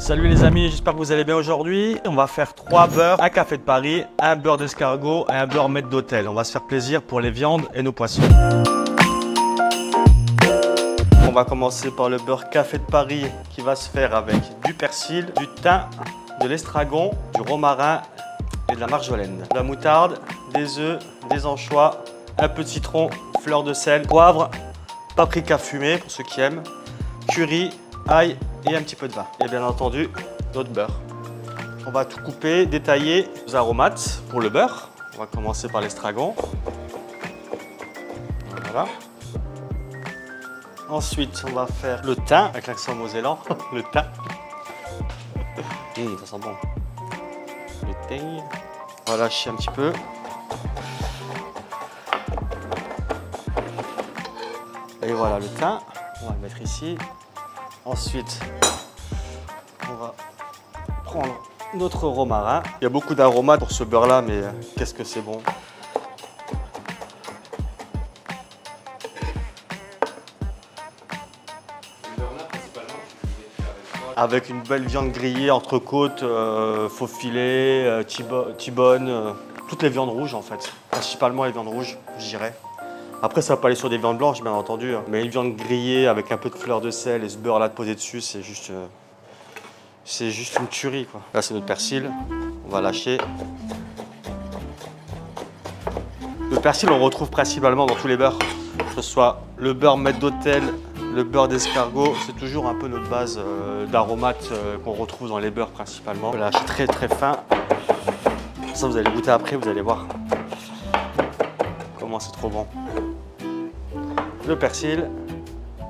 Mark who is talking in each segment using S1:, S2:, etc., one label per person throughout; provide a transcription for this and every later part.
S1: Salut les amis, j'espère que vous allez bien aujourd'hui. On va faire 3 beurres, un café de Paris, un beurre d'escargot et un beurre maître d'hôtel. On va se faire plaisir pour les viandes et nos poissons. On va commencer par le beurre café de Paris qui va se faire avec du persil, du thym, de l'estragon, du romarin et de la marjolaine. De la moutarde, des œufs, des anchois, un peu de citron, fleur de sel, poivre, paprika fumé pour ceux qui aiment, curry, ail et un petit peu de vin. Et bien entendu, notre beurre. On va tout couper, détailler les aromates pour le beurre. On va commencer par l'estragon. Voilà. Ensuite, on va faire le thym avec l'accent mosellan. Le thym. Ça sent bon. Le thym. On va lâcher un petit peu. Et voilà le thym. On va le mettre ici. Ensuite, on va prendre notre romarin. Il y a beaucoup d'aromates pour ce beurre-là, mais qu'est-ce que c'est bon. Avec une belle viande grillée, entrecôte, faux filet, T-bone, toutes les viandes rouges en fait. Principalement les viandes rouges, je dirais. Après, ça va pas aller sur des viandes blanches, bien entendu. Mais une viande grillée avec un peu de fleur de sel et ce beurre-là de posé dessus, c'est juste une tuerie, quoi. Là, c'est notre persil. On va lâcher. Le persil, on le retrouve principalement dans tous les beurres. Que ce soit le beurre maître d'hôtel, le beurre d'escargot, c'est toujours un peu notre base d'aromates qu'on retrouve dans les beurres principalement. On va lâcher très très fin. Ça, vous allez goûter après, vous allez voir comment c'est trop bon. Le persil.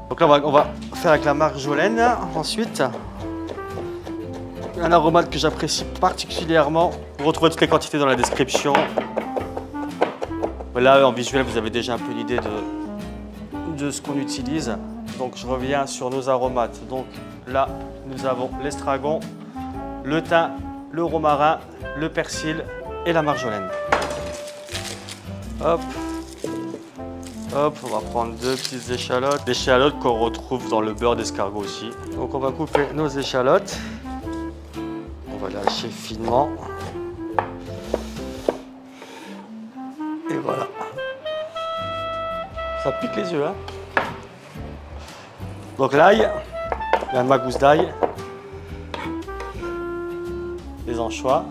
S1: Donc là, on va faire avec la marjolaine. Ensuite, un aromate que j'apprécie particulièrement. Vous retrouvez toutes les quantités dans la description. Là, en visuel, vous avez déjà un peu l'idée de ce qu'on utilise. Donc, je reviens sur nos aromates. Donc là, nous avons l'estragon, le thym, le romarin, le persil et la marjolaine. Hop. Hop, on va prendre 2 petites échalotes. L'échalote qu'on retrouve dans le beurre d'escargot aussi. Donc on va couper nos échalotes. On va lâcher finement. Et voilà. Ça pique les yeux, hein. Donc l'ail, ma gousse d'ail. Les anchois.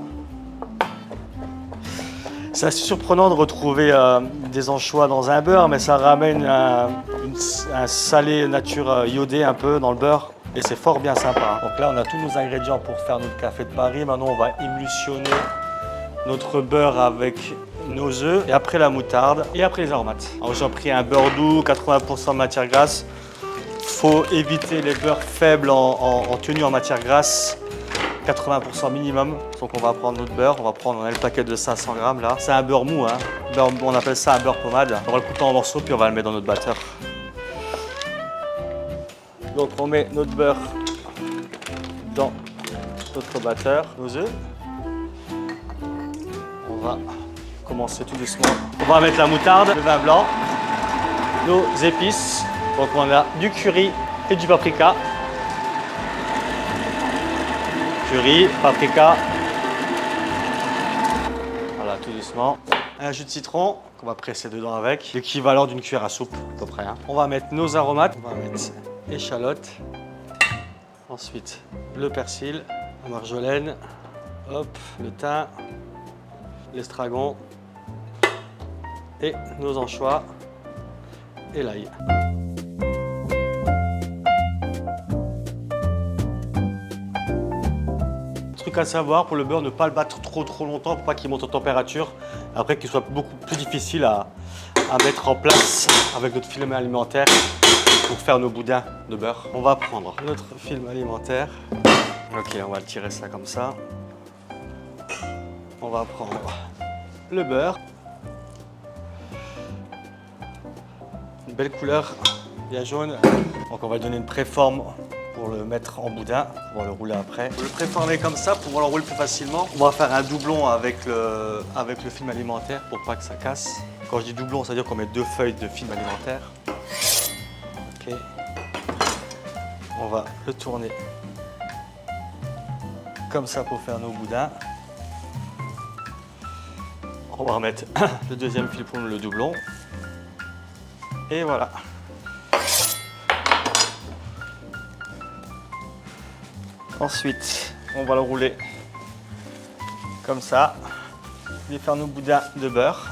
S1: C'est assez surprenant de retrouver des anchois dans un beurre, mais ça ramène un salé nature iodé un peu dans le beurre et c'est fort bien sympa. Donc là, on a tous nos ingrédients pour faire notre café de Paris. Maintenant, on va émulsionner notre beurre avec nos œufs et après la moutarde et après les aromates. J'ai pris un beurre doux, 80% de matière grasse. Faut éviter les beurres faibles en tenue en matière grasse. 80% minimum, donc on va prendre notre beurre, on a le paquet de 500 grammes là. C'est un beurre mou, hein. On appelle ça un beurre pommade. On va le couper en morceaux puis on va le mettre dans notre batteur. Donc on met notre beurre dans notre batteur, nos œufs. On va commencer tout doucement. On va mettre la moutarde, le vin blanc, nos épices. Donc on a du curry et du paprika. Curry, paprika, voilà, tout doucement. Un jus de citron qu'on va presser dedans avec, l'équivalent d'une cuillère à soupe à peu près. Hein. On va mettre nos aromates, on va mettre échalote, ensuite le persil, la marjolaine, hop, le thym, l'estragon et nos anchois et l'ail. Truc à savoir pour le beurre, ne pas le battre trop longtemps pour pas qu'il monte en température, après qu'il soit beaucoup plus difficile à mettre en place avec notre film alimentaire pour faire nos boudins de beurre. On va prendre notre film alimentaire. Ok, on va le tirer ça comme ça. On va prendre le beurre. Une belle couleur, bien jaune. Donc on va donner une préforme pour le mettre en boudin, pour le rouler après. Pour le préformer comme ça, pour pouvoir le rouler plus facilement, on va faire un doublon avec le film alimentaire pour pas que ça casse. Quand je dis doublon, ça veut dire qu'on met 2 feuilles de film alimentaire. Ok. On va le tourner comme ça pour faire nos boudins. On va remettre le deuxième fil pour le doublon. Et voilà. Ensuite, on va le rouler comme ça. Et faire nos boudins de beurre.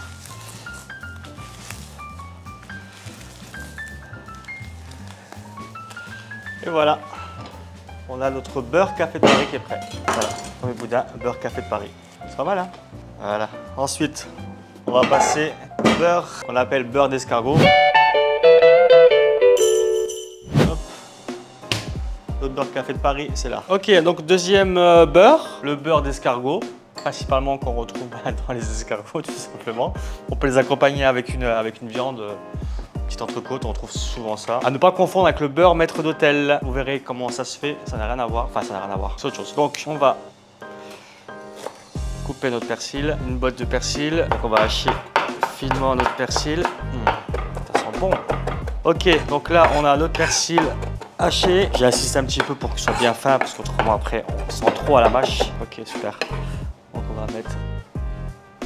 S1: Et voilà, on a notre beurre café de Paris qui est prêt. Voilà, premier boudin, beurre café de Paris. C'est pas mal, hein? Voilà. Ensuite, on va passer au beurre qu'on appelle beurre d'escargot. Notre beurre café de Paris, c'est là. Ok, donc deuxième beurre, le beurre d'escargot. Principalement qu'on retrouve dans les escargots, tout simplement. On peut les accompagner avec une viande. Petite entrecôte, on trouve souvent ça. À ne pas confondre avec le beurre maître d'hôtel. Vous verrez comment ça se fait, ça n'a rien à voir. Enfin, ça n'a rien à voir, c'est autre chose. Donc, on va couper notre persil, une botte de persil. Donc, on va hacher finement notre persil. Ça sent bon. Ok, donc là, on a notre persil haché. J'ai assisté un petit peu pour qu'il soit bien fin, parce qu'autrement, après, on sent trop à la mâche. Ok, super. Donc, on va mettre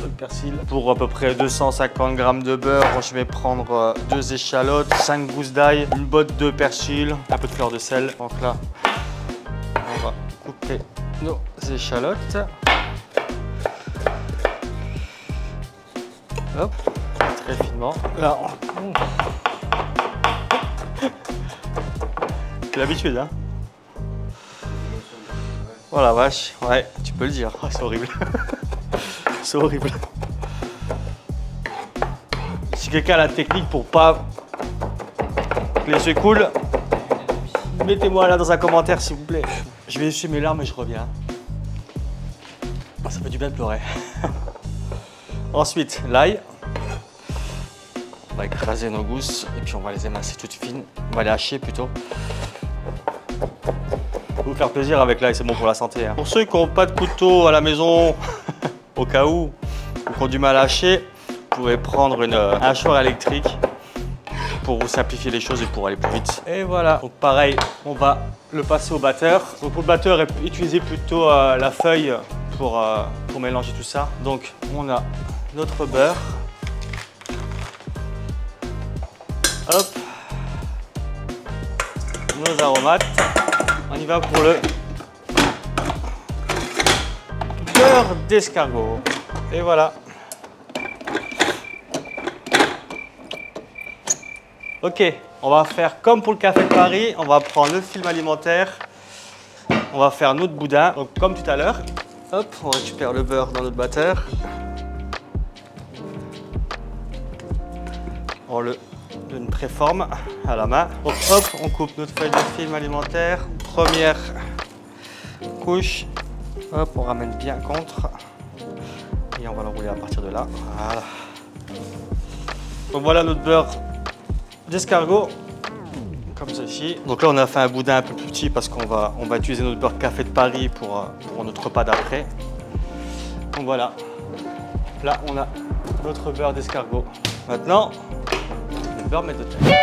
S1: le persil. Pour à peu près 250 g de beurre, je vais prendre 2 échalotes, 5 gousses d'ail, une botte de persil, un peu de fleur de sel. Donc là, on va couper nos échalotes. Hop, très finement. Là, c'est l'habitude, hein. Oh la vache, ouais, tu peux le dire. Oh, c'est horrible. C'est horrible. Si quelqu'un a la technique pour pas que les yeux coulent, mettez-moi là dans un commentaire s'il vous plaît. Je vais essuyer mes larmes et je reviens. Ça fait du bien de pleurer. Ensuite, l'ail. On va écraser nos gousses et puis on va les émincer toutes fines. On va les hacher plutôt. Vous faire plaisir avec l'ail, c'est bon pour la santé. Hein. Pour ceux qui n'ont pas de couteau à la maison, au cas où, ou qui ont du mal à hacher, vous pouvez prendre un hachoir électrique pour vous simplifier les choses et pour aller plus vite. Et voilà, donc pareil, on va le passer au batteur. Donc pour le batteur, utilisez plutôt la feuille pour mélanger tout ça. Donc on a notre beurre. Hop. Nos aromates. On y va pour le beurre d'escargot. Et voilà. Ok, on va faire comme pour le café de Paris. On va prendre le film alimentaire. On va faire notre boudin. Donc comme tout à l'heure. Hop, on récupère le beurre dans notre batteur. On le donne préforme à la main. Donc hop, on coupe notre feuille de film alimentaire. Première couche. Hop, on ramène bien contre. Et on va le rouler à partir de là. Voilà. Donc voilà notre beurre d'escargot. Comme ceci. Donc là, on a fait un boudin un peu plus petit parce qu'on va utiliser notre beurre café de Paris pour notre repas d'après. Donc voilà. Là, on a notre beurre d'escargot. Maintenant, le beurre maître d'hôtel.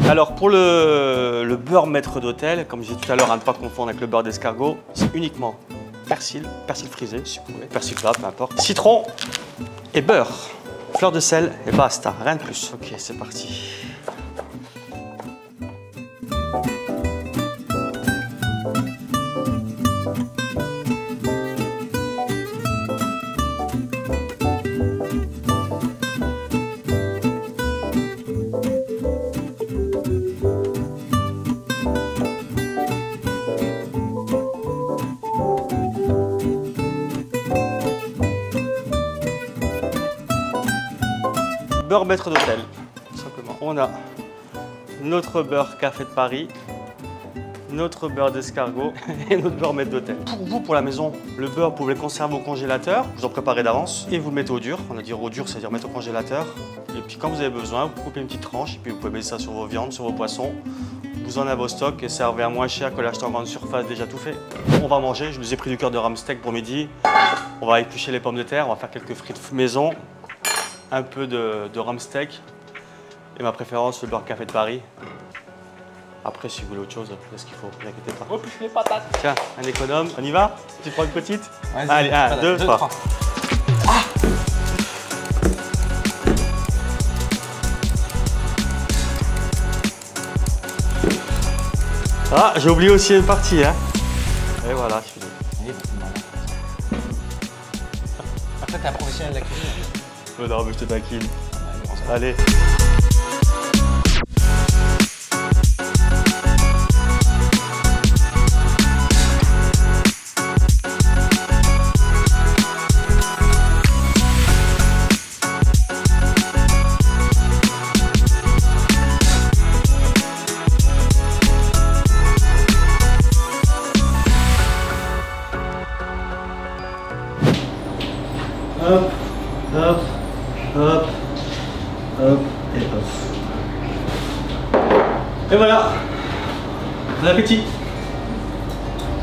S1: Alors pour le beurre maître d'hôtel, comme je disais tout à l'heure, à ne pas confondre avec le beurre d'escargot, c'est uniquement persil frisé si vous voulez, persil plat, peu importe, citron et beurre, fleur de sel et basta, rien de plus. Ok, c'est parti. Beurre maître d'hôtel, tout simplement. On a notre beurre café de Paris, notre beurre d'escargot et notre beurre maître d'hôtel. Pour vous, pour la maison, le beurre, vous pouvez le conserver au congélateur, vous en préparez d'avance et vous le mettez au dur. On a dit au dur, c'est-à-dire mettre au congélateur. Et puis quand vous avez besoin, vous coupez une petite tranche et puis vous pouvez mettre ça sur vos viandes, sur vos poissons. Vous en avez au stock et servez à moins cher que l'acheter en grande surface déjà tout fait. On va manger, je vous ai pris du cœur de rame steak pour midi. On va éplucher les pommes de terre, on va faire quelques frites maison. Un peu de rhum steak et ma préférence, le beurre café de Paris. Après, si vous voulez autre chose, c'est ce qu'il faut, ne vous inquiétez pas.
S2: Oh, plus les patates.
S1: Tiens, un économe, on y va? Tu prends une petite?
S2: Allez,
S1: 1, 2, 3. Ah, j'ai oublié aussi une partie, hein. Et voilà, je finis.
S2: Après, t'es un professionnel de la cuisine.
S1: Non, mais je te taquine. Allez. Hop, hop, hop, hop et hop. Et voilà. Bon appétit.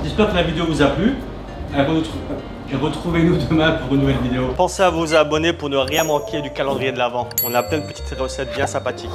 S1: J'espère que la vidéo vous a plu. Et retrouvez-nous demain pour une nouvelle vidéo. Pensez à vous abonner pour ne rien manquer du calendrier de l'Avent. On a plein de petites recettes bien sympathiques.